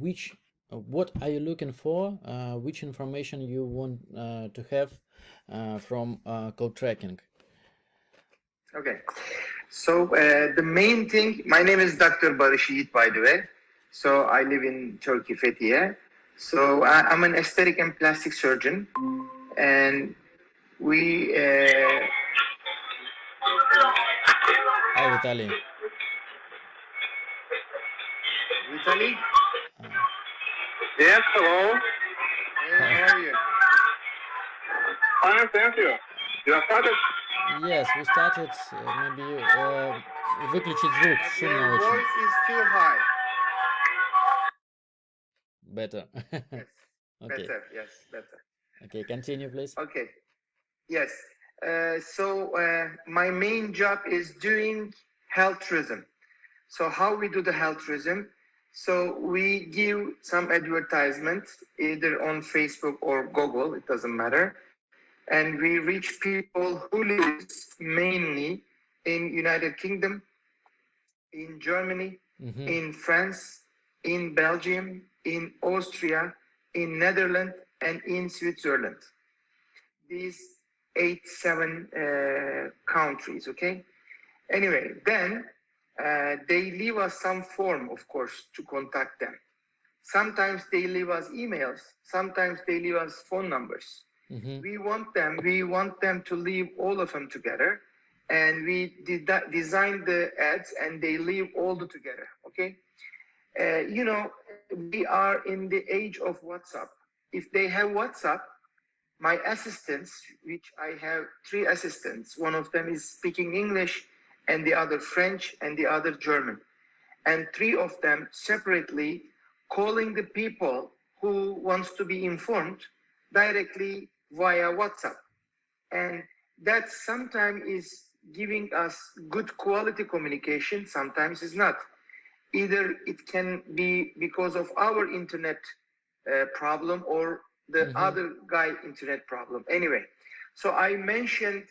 which what are you looking for? Which information you want to have from call tracking? Okay. So the main thing, my name is Dr. Barış Yiğit, by the way. So I live in Turkey, Fethiye. So I'm an aesthetic and plastic surgeon, and we. Hi, Vitaly. Vitaly? Uh, Yes, hello. Hey, how are you? Fine, thank you. You have started? yes, we started. Maybe выключить звук, But шумно your очень. voice is too high. Better. Yes. Okay. Better. Yes, better. Okay, continue, please. Okay. Yes. So my main job is doing health tourism. So how we do the health tourism? So we give some advertisements either on Facebook or Google, it doesn't matter. And we reach people who lives mainly in United Kingdom, in Germany, in France, in Belgium, in Austria, in Netherlands, and in Switzerland. These 7 countries, okay? Anyway, then they leave us some form, of course, to contact them. Sometimes they leave us emails. Sometimes they leave us phone numbers. We want them to leave all of them together, and we design the ads, and they leave all together. Okay, we are in the age of WhatsApp. If they have WhatsApp, my assistants, which I have 3 assistants, one of them is speaking English, and the other French, and the other German, and 3 of them separately calling the people who wants to be informed directly via WhatsApp. And that sometimes is giving us good quality communication, sometimes is not. Either it can be because of our internet problem or the other guy internet problem. Anyway, so I mentioned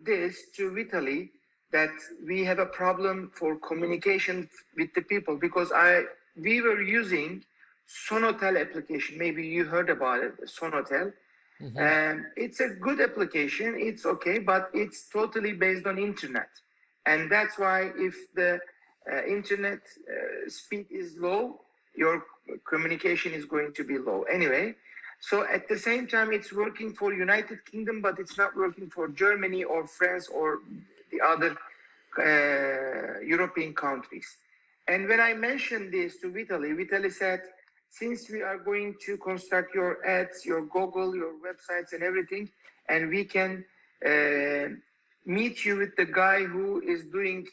this to Vitaly that we have a problem for communication with the people because we were using Sonotel application. Maybe you heard about it, Sonotel. And it's a good application. It's okay, but it's totally based on internet. And that's why if the internet speed is low, your communication is going to be low. Anyway, so at the same time, it's working for United Kingdom, but it's not working for Germany or France or the other European countries. And when I mentioned this to Vitaly said, since we are going to construct your ads, your Google, your websites and everything, and we can meet you with the guy who is doing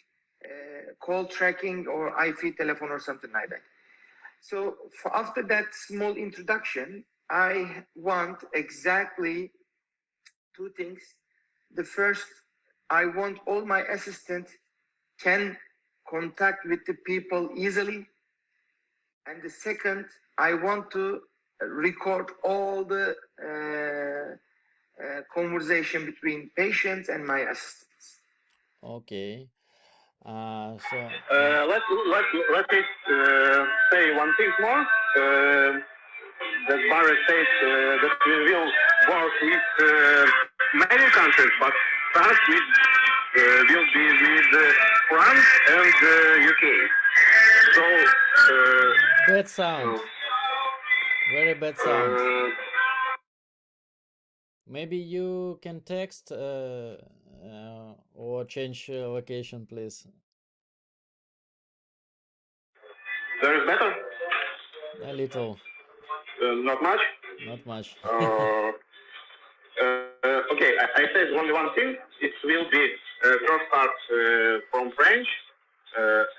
call tracking or IP telephone or something like that. So after that small introduction, I want exactly 2 things. The first, I want all my assistants can contact with the people easily. And the second, I want to record all the conversation between patients and my assistants. Okay. So Let me say one thing more. That Barry said that we will work with many countries, but first we will be with France and UK. So bad sound. Very bad sound. Maybe you can text or change location, please. There is better? A little. Not much? Not much. Okay, I said only one thing. It will be first start from French,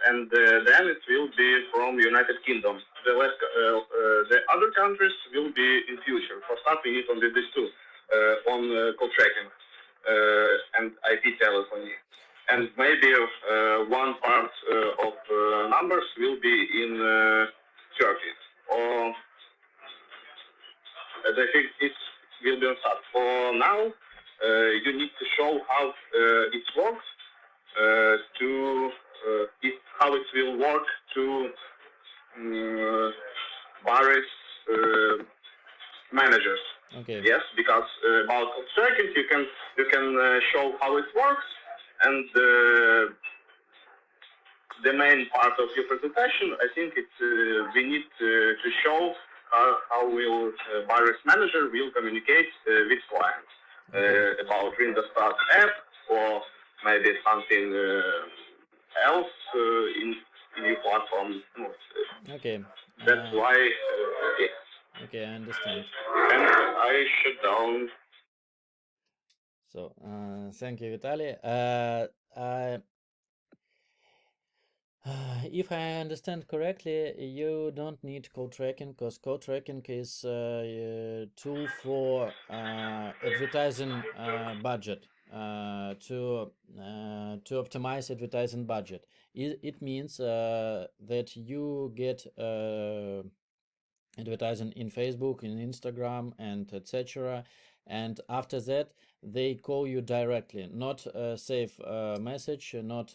and then it will be from United Kingdom. The other countries will be in future. For start, we need only these 2 on call tracking and IP telephony. And maybe one part of numbers will be in Turkey. Or I think it will be on start. For now, you need to show how it works, how it will work to Paris managers. Okay. Yes, because about tracking, you can show how it works, and the main part of your presentation, I think it's we need to show how will virus manager will communicate with clients about Ringostat app or maybe something else in your platform. Okay. That's why. Yes. Okay, I understand. And I shut down. So, thank you, Vitaly. If I understand correctly, you don't need code tracking because code tracking is a tool for advertising budget to optimize advertising budget. It means that you get advertising in Facebook, in Instagram, and etc. And after that, they call you directly, not save message, not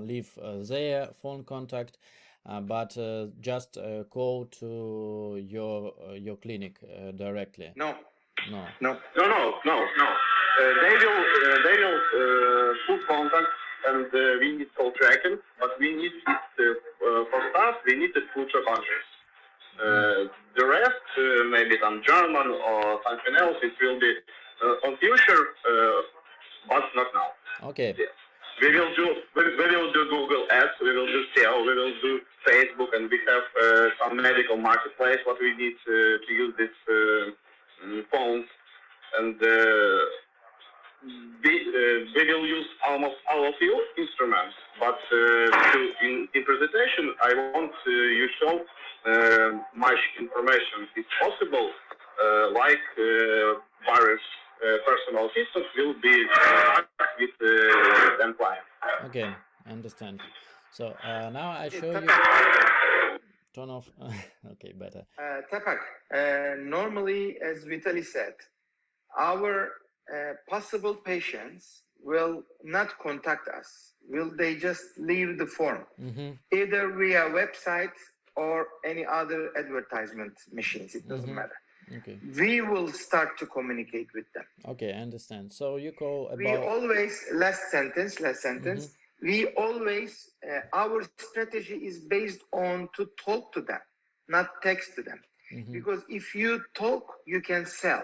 leave their phone contact, but just call to your clinic directly. No. No. No. They will put contact, and we need call tracking, but we need it for start. We need it future countries. The rest, maybe some German or something else, it will be on future, but not now. Okay. Yeah. We will do Google Ads, we will do SEO, we will do Facebook, and we have some medical marketplace. What we need to use this phones, and we will use almost all of your instruments. But in presentation, I want you show much information is possible, like virus. Personal assistant will be with the end client. Okay, I understand. So now I show you. Turn off. Okay, better. Tapak, normally, as Vitaly said, our possible patients will not contact us. Will they just leave the form, either via website or any other advertisement machines? It doesn't matter. Okay. We will start to communicate with them. Okay, I understand. So you call about. We always, last sentence. We always, our strategy is based on to talk to them, not text to them. Because if you talk, you can sell.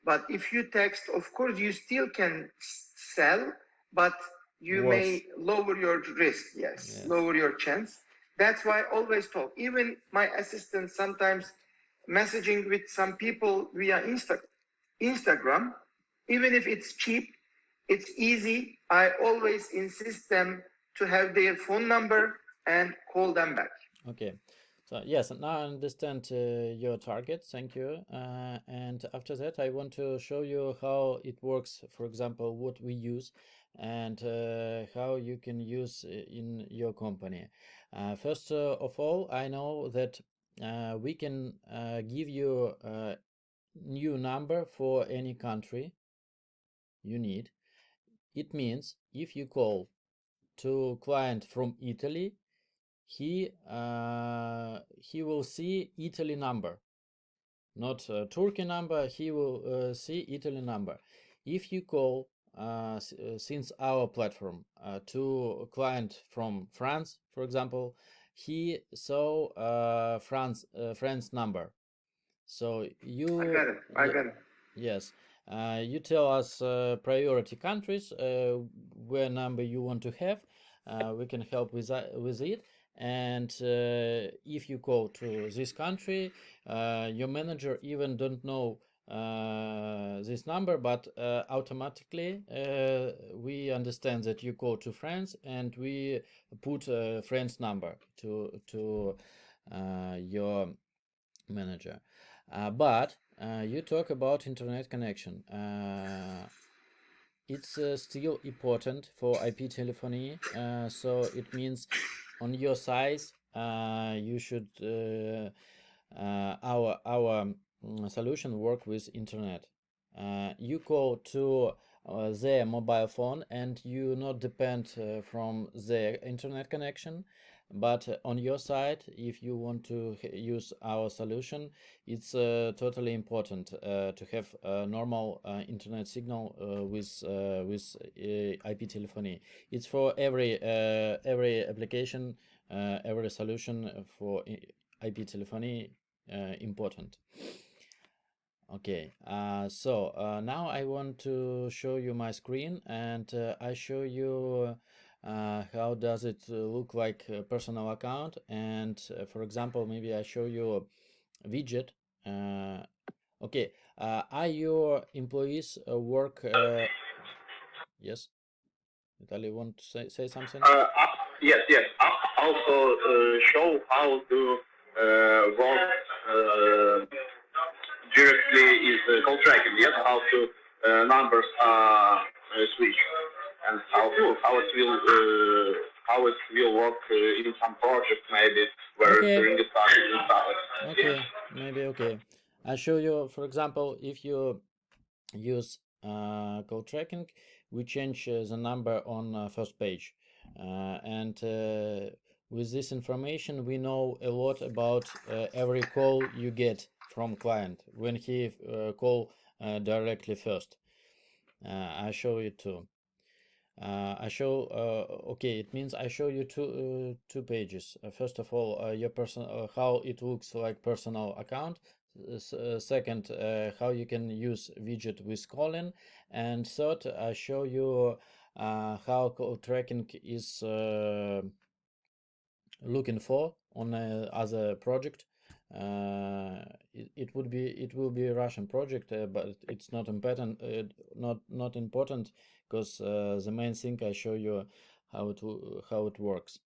But if you text, of course, you still can sell, but you may lower your risk. Yes, lower your chance. That's why I always talk. Even my assistant sometimes messaging with some people via Instagram, even if it's cheap, it's easy. I always insist them to have their phone number and call them back. Okay. So yes, now I understand your target. Thank you. And after that, I want to show you how it works. For example, what we use and how you can use in your company. First of all, I know that we can give you a new number for any country you need. It means if you call to client from Italy, he will see Italy number, not Turkey number. He will see Italy number. If you call since our platform to a client from France, for example, he saw France number. So you. I got it. Yes. You tell us priority countries where number you want to have. We can help with it. And if you call to this country, your manager even don't know this number, but automatically we understand that you call to France, and we put a France number to your manager. But you talk about internet connection. It's still important for IP telephony. So it means on your size, you should our solution work with internet. You call to their mobile phone, and you not depend from their internet connection. But on your side, if you want to use our solution, it's totally important to have a normal internet signal with IP telephony. It's for every application, every solution for IP telephony important. Okay, so now I want to show you my screen, and I show you how does it look like a personal account. And for example, maybe I show you a widget. Okay, are your employees work? Yes, Vitaly, want to say something? Yes. Also show how to work directly is call tracking. Yes, how to numbers are switch and how it will work in some project maybe where Okay. Ringostat is installed. Okay, maybe okay. I show you, for example, if you use call tracking, we change the number on first page, and with this information we know a lot about every call you get from client when he call directly first. I show you too. I show okay, it means I show you two pages. First of all, your how it looks like personal account. Second, how you can use widget with calling, and third, I show you how call tracking is looking for on other project. It will be a Russian project, but it's not important. Not important because the main thing I show you how it works.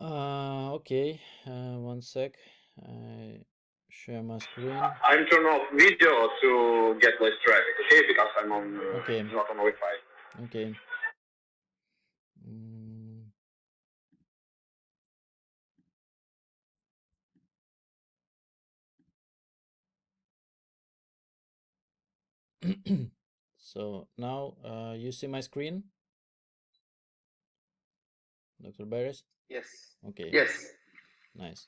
Okay, one sec. I share my screen. I'm turn off video to get less traffic, okay? Because I'm on Okay. not on Wi-Fi. Okay. So now you see my screen, Dr. Barris? Yes. Okay. Yes. Nice.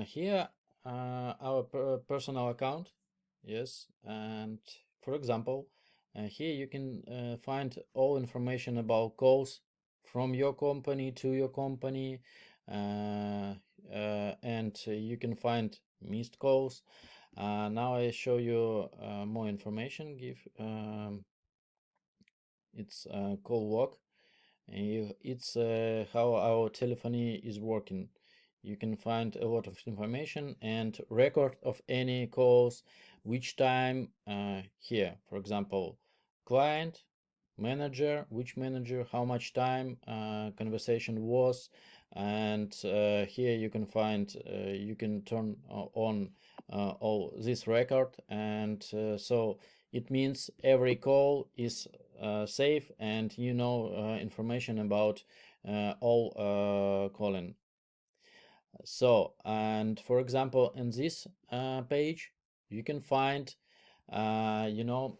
Here our personal account. Yes, and for example, here you can find all information about calls from your company to your company, and you can find missed calls. Now I show you more information. It's call log. It's how our telephony is working. You can find a lot of information and record of any calls, which time here, for example, client, manager, which manager, how much time conversation was, and here you can find, you can turn on all this record, and so it means every call is safe, and you know information about all calling. So, and for example, in this page, you can find, you know,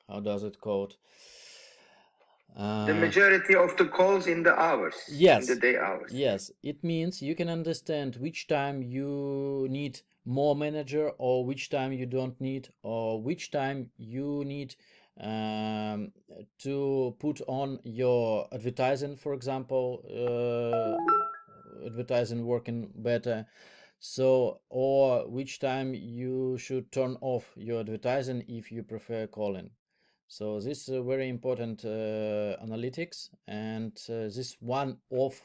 how does it called? The majority of the calls in the hours. Yes. In the day hours. Yes. It means you can understand which time you need more manager, or which time you don't need, or which time you need to put on your advertising, for example, advertising working better. So, or which time you should turn off your advertising if you prefer calling. So this is a very important analytics, and this one of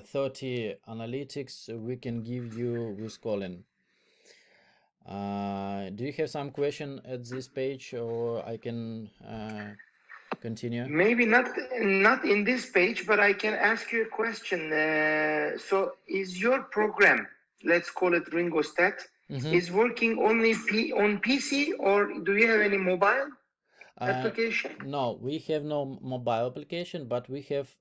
30 analytics we can give you with calling. Do you have some question at this page, or I can continue? Maybe not in this page, but I can ask you a question. So is your program, let's call it Ringostat, is working only on PC, or do you have any mobile application? No, we have no mobile application, but we have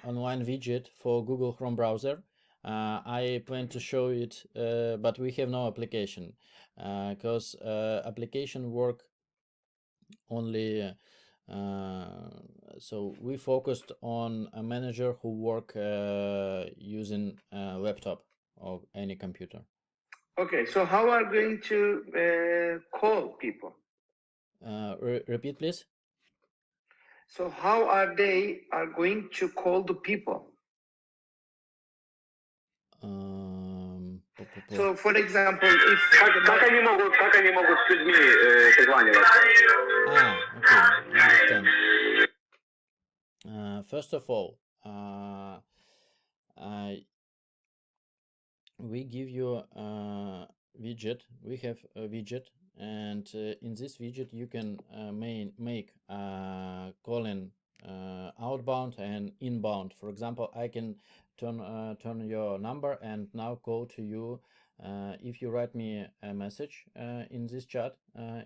online widget for Google Chrome browser. I plan to show it, but we have no application because application work only So we focused on a manager who work using a laptop or any computer. Okay, so how are going to call people? Repeat, please. So how are they are going to call the people? So, for example, if Как они могут с людьми созваниваться? Okay, understand. First of all, we give you a widget. We have a widget, and in this widget you can make calling outbound and inbound. For example, I can turn your number and now call to you. If you write me a message in this chat,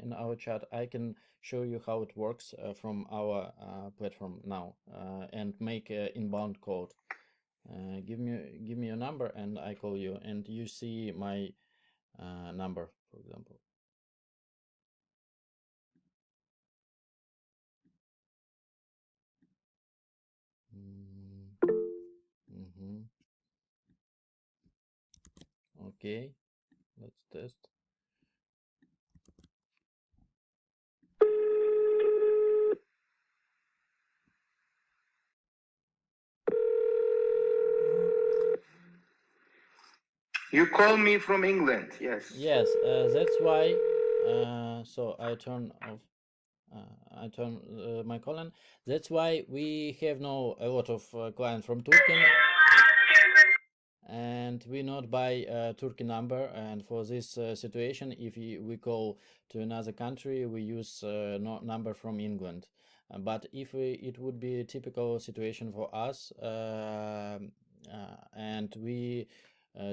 in our chat, I can show you how it works from our platform now and make an inbound code. Give me your number and I call you, and you see my number, for example. Okay, let's test. you call me from England, yes. Yes, that's why. So I turn off. I turn my colon. That's why we have now a lot of clients from Turkey, and we not buy a Turkey number. And for this situation, if we call to another country, we use number from England. But if it would be a typical situation for us, and we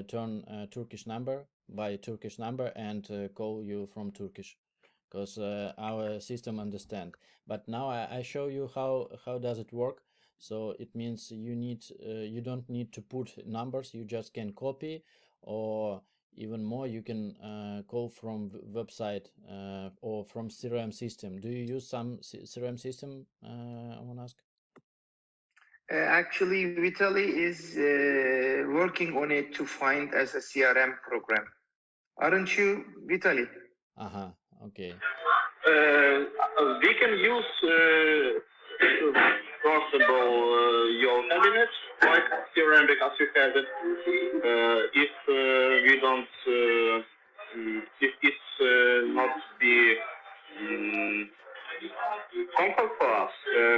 turn Turkish number by Turkish number and call you from Turkish, because our system understand. But now I show you how does it work. So it means you don't need to put numbers, you just can copy, or even more, you can call from website or from CRM system. Do you use some CRM system? I want to ask. Actually, Vitaly is working on it to find as a CRM program. Aren't you, Vitaly? Okay. We can use possible your cabinet like CRM because you have it. If we don't, if it's not the comfort for us,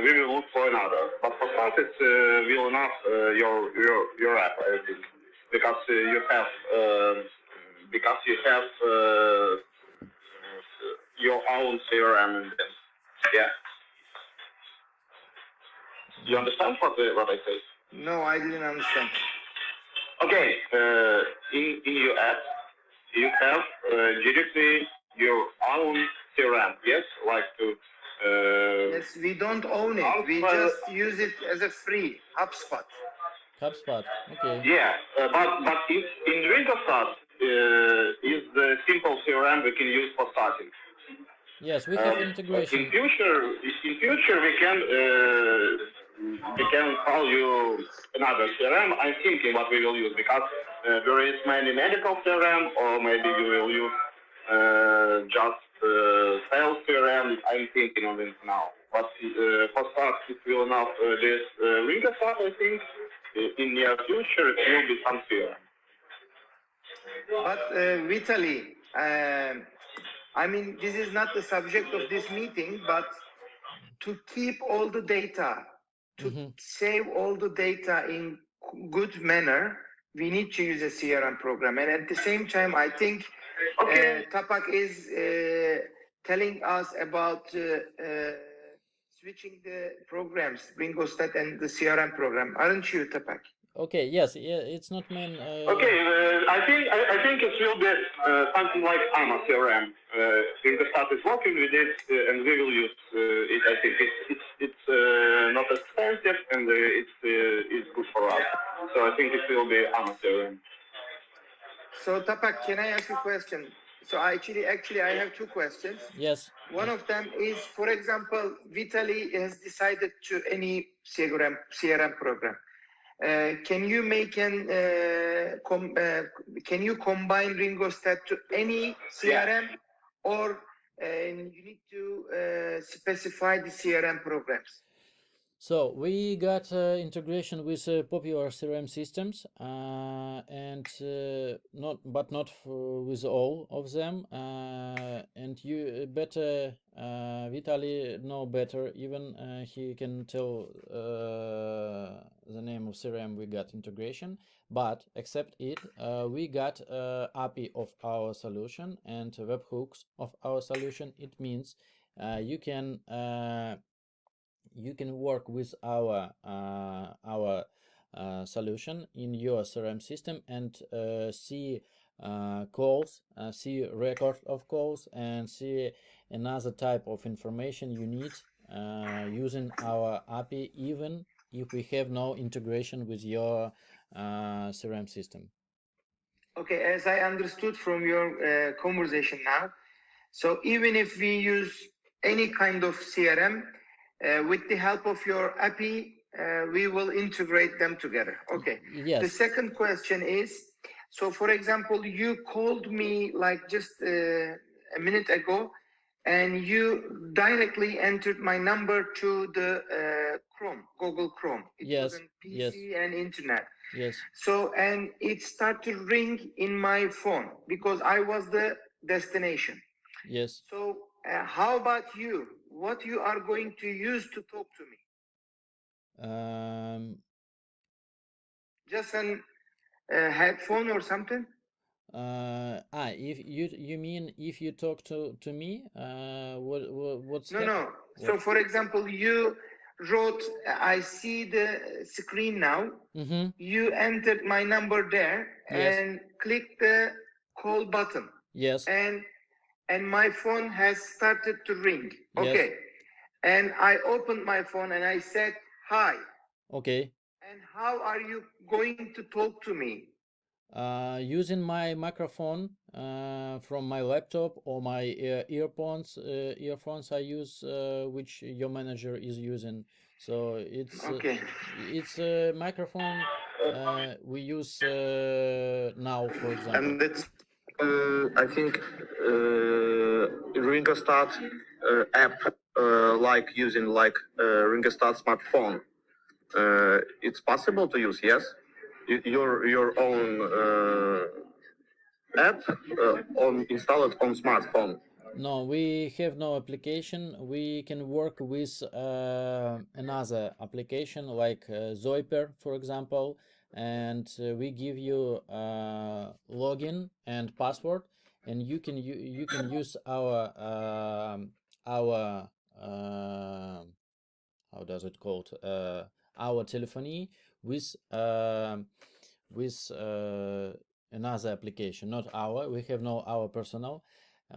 we will look for another. But for us, it's will enough your app, I think, because you have your own CRM and then, yeah. You understand what I say? No, I didn't understand. Okay, in your app, you have directly your own CRM, yes? Like to... yes, we don't own it. We just use it as a free HubSpot. HubSpot, okay. Yeah, but in Ringostat is the simple CRM we can use for starting. Yes, we have integration. In future, we can call you another CRM. I'm thinking what we will use because there is many medical CRM, or maybe you will use just sales CRM. I'm thinking of it now. But for start, it will not this Ringostat, I think. In near future, it will be some CRM. But Vitaly, I mean, this is not the subject of this meeting, but to keep all the data, to save all the data in good manner, we need to use a CRM program. And at the same time, I think Tapak is telling us about switching the programs, Ringostat and the CRM program. Aren't you, Tapak? Okay, yes, it's not main... Okay, I think it will be something like AMA CRM. Ringostat is working with it, and we will use it. I think it's not expensive, and it's good for us. So I think it will be AMA CRM. So Tapak, can I ask you a question? So actually, I have two questions. Yes. One of them is, for example, Vitaly has decided to any CRM program. Can you make can you combine Ringostat to any CRM, or you need to specify the CRM programs? So we got integration with popular CRM systems, and not with all of them. And you better, Vitaly know better. Even he can tell the name of CRM we got integration. But except it, we got API of our solution and webhooks of our solution. It means you can work with our solution in your CRM system and see calls, see record of calls, and see another type of information you need using our API, even if we have no integration with your CRM system. Okay, as I understood from your conversation now, so even if we use any kind of CRM, with the help of your API, we will integrate them together. Okay. Yes. The second question is, so for example, you called me like just a minute ago, and you directly entered my number to the Google Chrome. It Yes. was on PC and internet. Yes. So, and it started to ring in my phone because I was the destination. Yes. So, how about you? What you are going to use to talk to me? Just an headphone or something? If you mean if you talk to me, what's No. So, for example, you wrote, I see the screen now. Mm-hmm. You entered my number there and clicked the call button. Yes. And my phone has started to ring. Yes. Okay. And I opened my phone and I said, hi. Okay. And how are you going to talk to me? Using my microphone from my laptop or my earphones I use, which your manager is using. So it's Okay. It's a microphone we use now, for example. And it's, I think, Ringostat app, like using Ringostat smartphone. It's possible to use, yes? Your own app installed on smartphone. No, we have no application. We can work with another application like Zoiper, for example, and we give you login and password, and you can use our how does it called, our telephony with another application, not our. We have no our personal.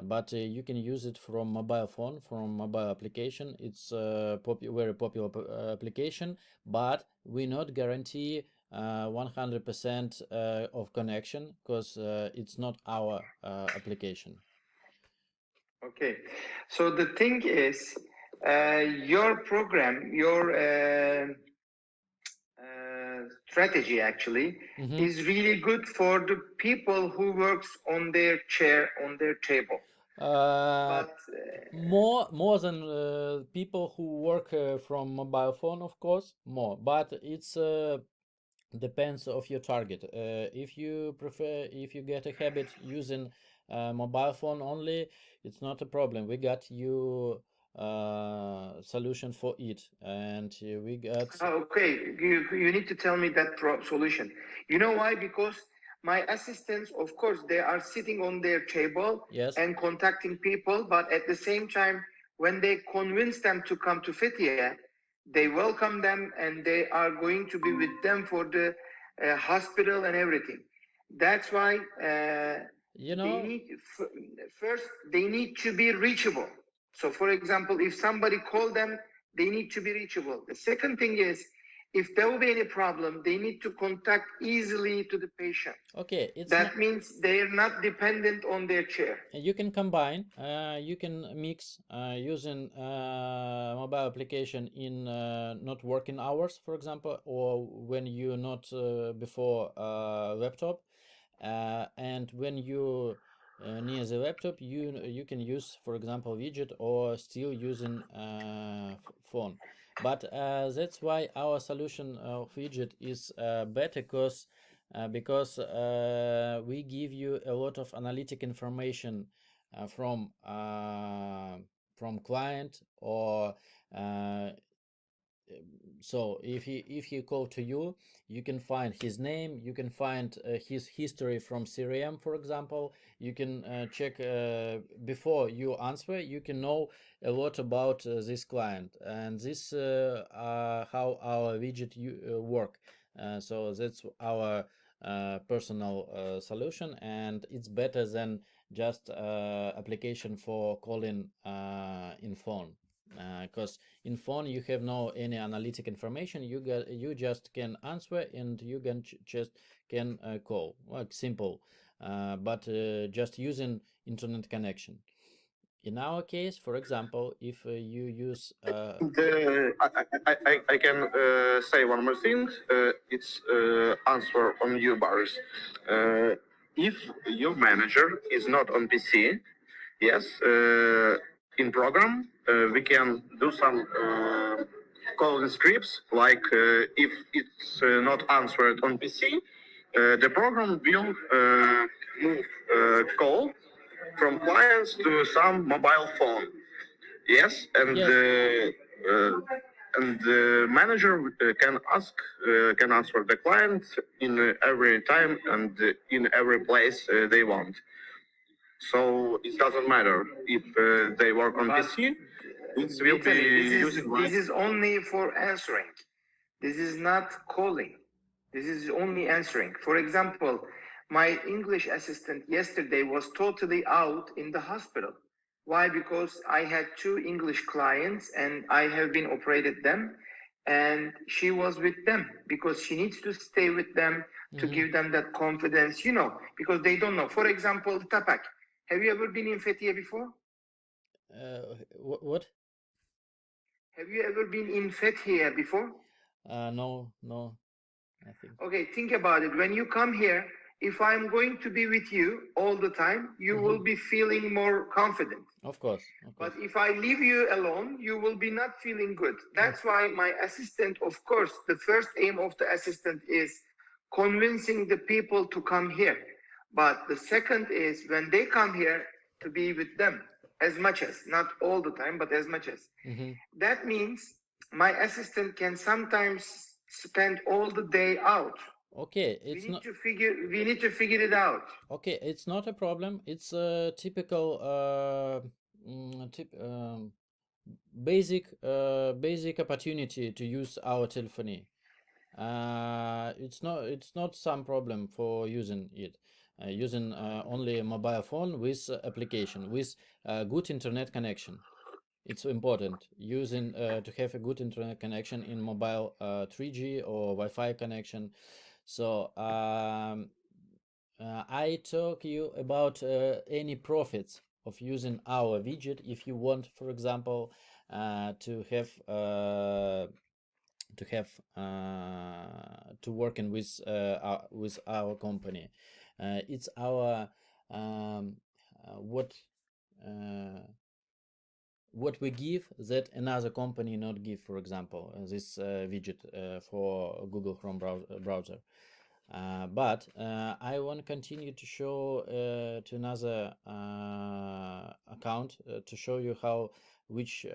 But you can use it from mobile phone, from mobile application. It's a very popular application, but we not guarantee 100% of connection because it's not our application. Okay. So the thing is, your program, your strategy actually is really good for the people who works on their chair, on their table. But more than people who work from mobile phone, of course, more. But it's depends of your target. If you get a habit using mobile phone only, it's not a problem. We got you solution for it, and we got. Okay, you need to tell me that solution. You know why? Because my assistants, of course, they are sitting on their table and contacting people, but at the same time, when they convince them to come to Fethiye, they welcome them and they are going to be with them for the hospital and everything. That's why they need first they need to be reachable. So, for example, if somebody call them, they need to be reachable. The second thing is, if there will be any problem, they need to contact easily to the patient. Okay, it's that means they are not dependent on their chair. You can combine, you can mix using mobile application in not working hours, for example, or when you're not before laptop, and when you near the laptop, you can use, for example, widget or still using phone. But that's why our solution of widget is better, because we give you a lot of analytic information from client, or so if he call to you, you can find his name, you can find his history from CRM, for example. You can check before you answer, you can know a lot about this client, and this how our widget work. So that's our personal solution, and it's better than just application for calling in phone, because in phone you have no any analytic information. You just can answer, and you can just can call, like simple, but just using internet connection. In our case, for example, if you use I can say one more thing. It's answer on you, Boris. If your manager is not on PC, yes, in program we can do some calling scripts. Like if it's not answered on PC, the program will move call from clients to some mobile phone. Yes, and Yes. The manager can answer the client in every time and in every place they want. So it doesn't matter if they work on PC. It will be using this is only for answering. This is not calling. This is only answering. For example, my English assistant yesterday was totally out in the hospital. Why? Because I had 2 English clients and I have been operated them, and she was with them because she needs to stay with them to give them that confidence, because they don't know. For example, Tapak, have you ever been in Fethiye before? What? Have you ever been in Fethiye before? No, I think. Okay, think about it. When you come here, if I'm going to be with you all the time, you will be feeling more confident. Of course. But if I leave you alone, you will be not feeling good. That's why my assistant, of course, the first aim of the assistant is convincing the people to come here. But the second is when they come here, to be with them as much as, not all the time, but as much as. That means my assistant can sometimes spend all the day out. Okay, we need to figure it out. Okay, it's not a problem. It's a typical basic opportunity to use our telephony. It's not some problem for using it. Using only a mobile phone with application with good internet connection. It's important using to have a good internet connection in mobile 3G or Wi-Fi connection. So I talk you about any profits of using our widget. If you want, for example, to working with our company, it's our what we give that another company not give. For example, this widget for Google Chrome browser. But I want to continue to show to another account to show you which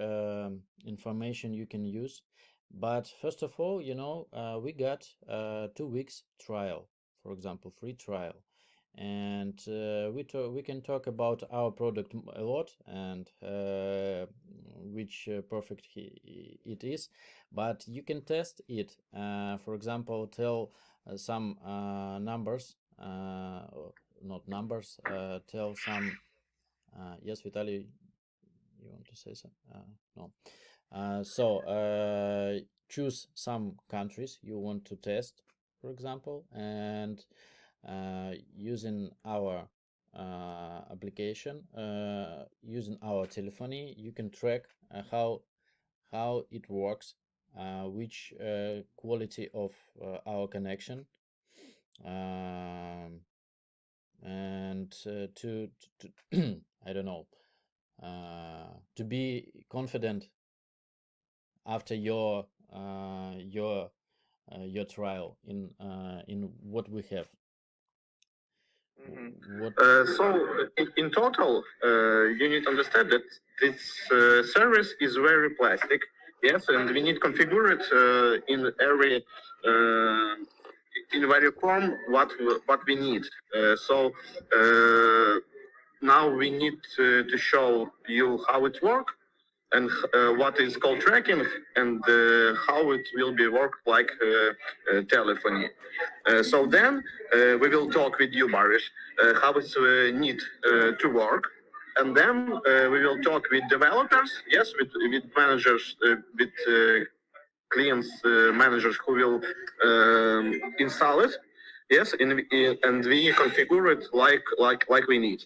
information you can use. But first of all, we got 2 weeks trial, for example, free trial, and we can talk about our product a lot, and which perfect it is. But you can test it. For example, tell some numbers, not numbers, tell some. Yes, Vitaly, you want to say something? No. So choose some countries you want to test, for example, and using our application, using our telephony, you can track how it works, which quality of our connection, and to I don't know, to be confident after your trial in what we have. In total, you need to understand that this service is very plastic. Yes, and we need to configure it in every form what we need. Now we need to show you how it works and what is called tracking and how it will be work like telephony. So then we will talk with you, Boris, how it need to work. And then we will talk with developers, yes, with managers, with clients, managers who will install it, yes, and we configure it like we need.